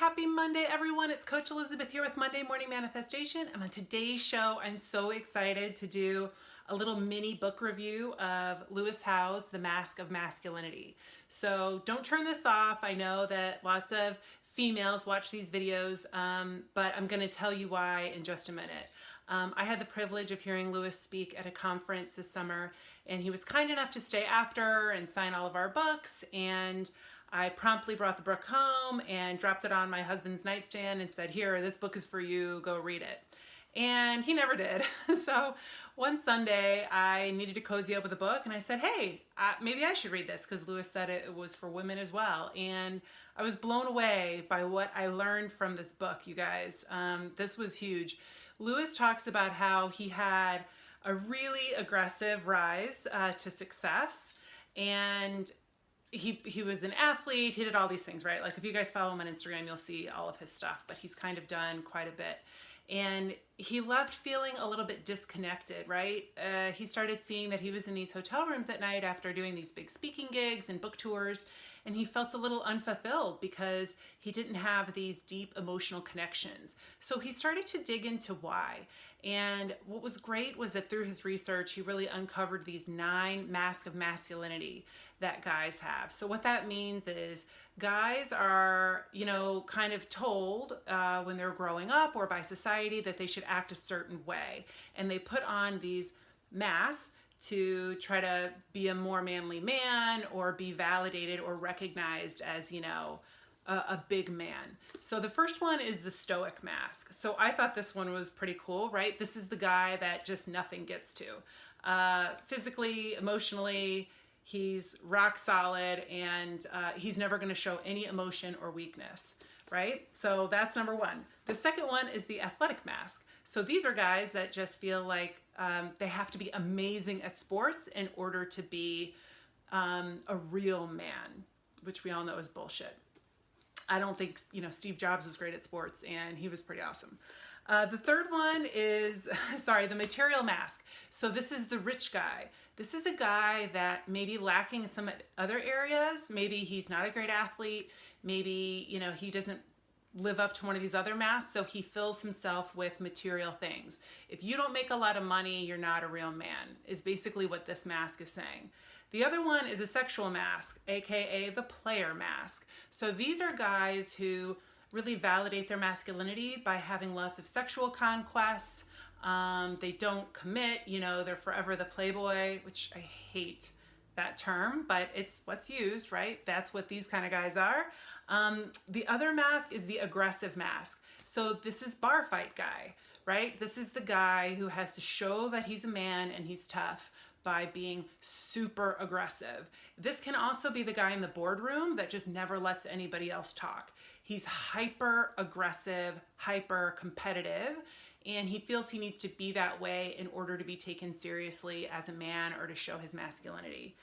Happy Monday, everyone. It's Coach Elizabeth here with Monday Morning Manifestation. And on today's show, I'm so excited to do a little mini book review of Lewis Howes' The Mask of Masculinity. So don't turn this off. I know that lots of females watch these videos, but I'm going to tell you why in just a minute. I had the privilege of hearing Lewis speak at a conference this summer, and he was kind enough to stay after and sign all of our books. And I promptly brought the book home and dropped it on my husband's nightstand and said, here, this book is for you, go read it. And he never did. So one Sunday I needed to cozy up with a book and I said, hey, maybe I should read this because Lewis said it was for women as well. And I was blown away by what I learned from this book, you guys. This was huge. Lewis talks about how he had a really aggressive rise to success, and he was an athlete. He did all these things, right? Like if you guys follow him on Instagram, you'll see all of his stuff, but he's kind of done quite a bit. And he left feeling a little bit disconnected, right? He started seeing that he was in these hotel rooms at night after doing these big speaking gigs and book tours, and he felt a little unfulfilled because he didn't have these deep emotional connections. So he started to dig into why. And what was great was that through his research, he really uncovered these 9 masks of masculinity that guys have. So what that means is guys are, kind of told when they're growing up or by society that they should act a certain way. And they put on these masks to try to be a more manly man or be validated or recognized as, a big man. So the first one is the stoic mask. So I thought this one was pretty cool, right? This is the guy that just nothing gets to. Physically, emotionally, he's rock solid, and he's never going to show any emotion or weakness, right? So that's number one. The second one is the athletic mask. So these are guys that just feel like they have to be amazing at sports in order to be a real man, which we all know is bullshit. I don't think, Steve Jobs was great at sports, and he was pretty awesome. The third one is, the material mask. So this is the rich guy. This is a guy that may be lacking in some other areas. Maybe he's not a great athlete. Maybe, he doesn't live up to one of these other masks, so he fills himself with material things. If you don't make a lot of money, you're not a real man, is basically what this mask is saying. The other one is a sexual mask, aka the player mask. So these are guys who really validate their masculinity by having lots of sexual conquests. They don't commit, they're forever the playboy, which I hate that term, but it's what's used, right? That's what these kind of guys are. The other mask is the aggressive mask. So this is bar fight guy, right? This is the guy who has to show that he's a man and he's tough by being super aggressive. This can also be the guy in the boardroom that just never lets anybody else talk. He's hyper aggressive, hyper competitive, and he feels he needs to be that way in order to be taken seriously as a man or to show his masculinity.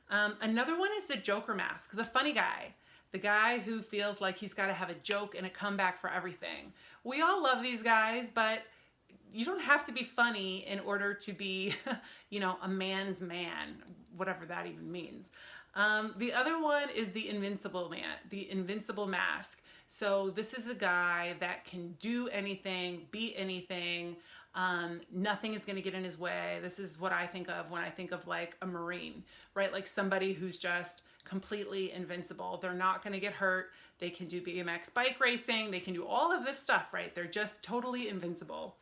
Another one is the Joker mask, the funny guy, the guy who feels like he's got to have a joke and a comeback for everything. We all love these guys, but you don't have to be funny in order to be, a man's man, whatever that even means. The other one is the invincible man, the invincible mask. So this is a guy that can do anything, be anything. Nothing is going to get in his way. This is what I think of when I think of like a Marine, right? Like somebody who's just completely invincible. They're not going to get hurt. They can do BMX bike racing. They can do all of this stuff, right? They're just totally invincible.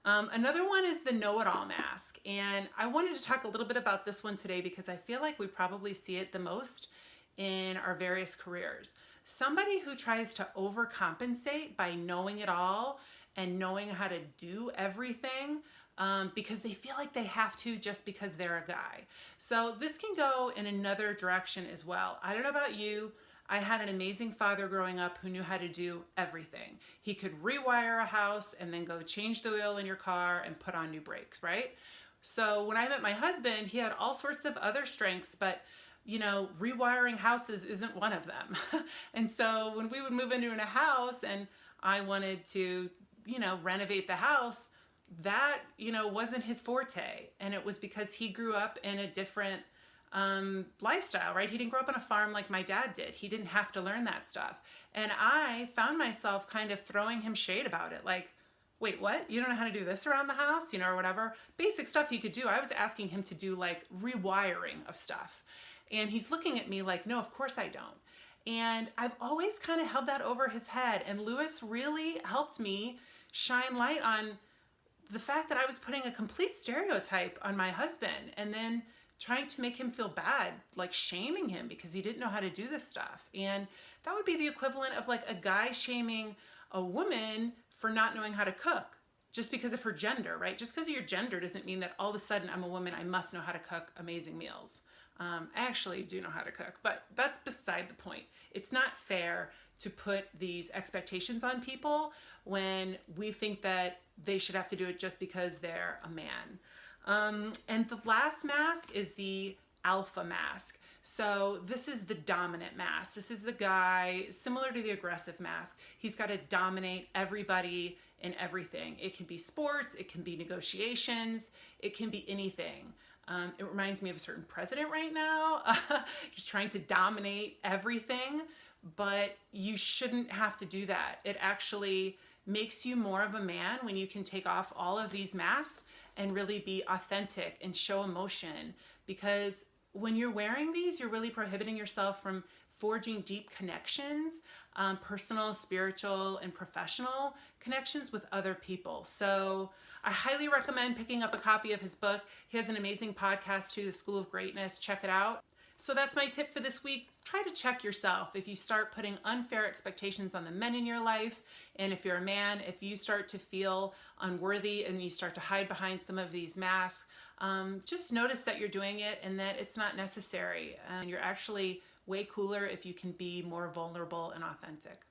Another one is the know-it-all mask, and I wanted to talk a little bit about this one today because I feel like we probably see it the most in our various careers. Somebody who tries to overcompensate by knowing it all and knowing how to do everything because they feel like they have to just because they're a guy. So this can go in another direction as well. I don't know about you. I had an amazing father growing up who knew how to do everything. He could rewire a house and then go change the oil in your car and put on new brakes, right? So when I met my husband, he had all sorts of other strengths, but rewiring houses isn't one of them. And so when we would move into a house and I wanted to, renovate the house, that, wasn't his forte. And it was because he grew up in a different lifestyle, right? He didn't grow up on a farm like my dad did. He didn't have to learn that stuff. And I found myself kind of throwing him shade about it. Like, wait, what? You don't know how to do this around the house, or whatever. Basic stuff he could do. I was asking him to do like rewiring of stuff. And he's looking at me like, no, of course I don't. And I've always kind of held that over his head. And Lewis really helped me shine light on the fact that I was putting a complete stereotype on my husband and then trying to make him feel bad, like shaming him because he didn't know how to do this stuff. And that would be the equivalent of like a guy shaming a woman for not knowing how to cook just because of her gender, right? Just because of your gender doesn't mean that all of a sudden I'm a woman, I must know how to cook amazing meals. I actually do know how to cook, but that's beside the point. It's not fair to put these expectations on people when we think that they should have to do it just because they're a man. And the last mask is the alpha mask. So this is the dominant mask. This is the guy similar to the aggressive mask. He's got to dominate everybody and everything. It can be sports, it can be negotiations, it can be anything. It reminds me of a certain president right now. He's trying to dominate everything, but you shouldn't have to do that. It actually makes you more of a man when you can take off all of these masks and really be authentic and show emotion. Because when you're wearing these, you're really prohibiting yourself from forging deep connections, personal, spiritual, and professional connections with other people. So I highly recommend picking up a copy of his book. He has an amazing podcast too, The School of Greatness. Check it out. So that's my tip for this week. Try to check yourself. If you start putting unfair expectations on the men in your life, and if you're a man, if you start to feel unworthy and you start to hide behind some of these masks, just notice that you're doing it and that it's not necessary. And you're actually way cooler if you can be more vulnerable and authentic.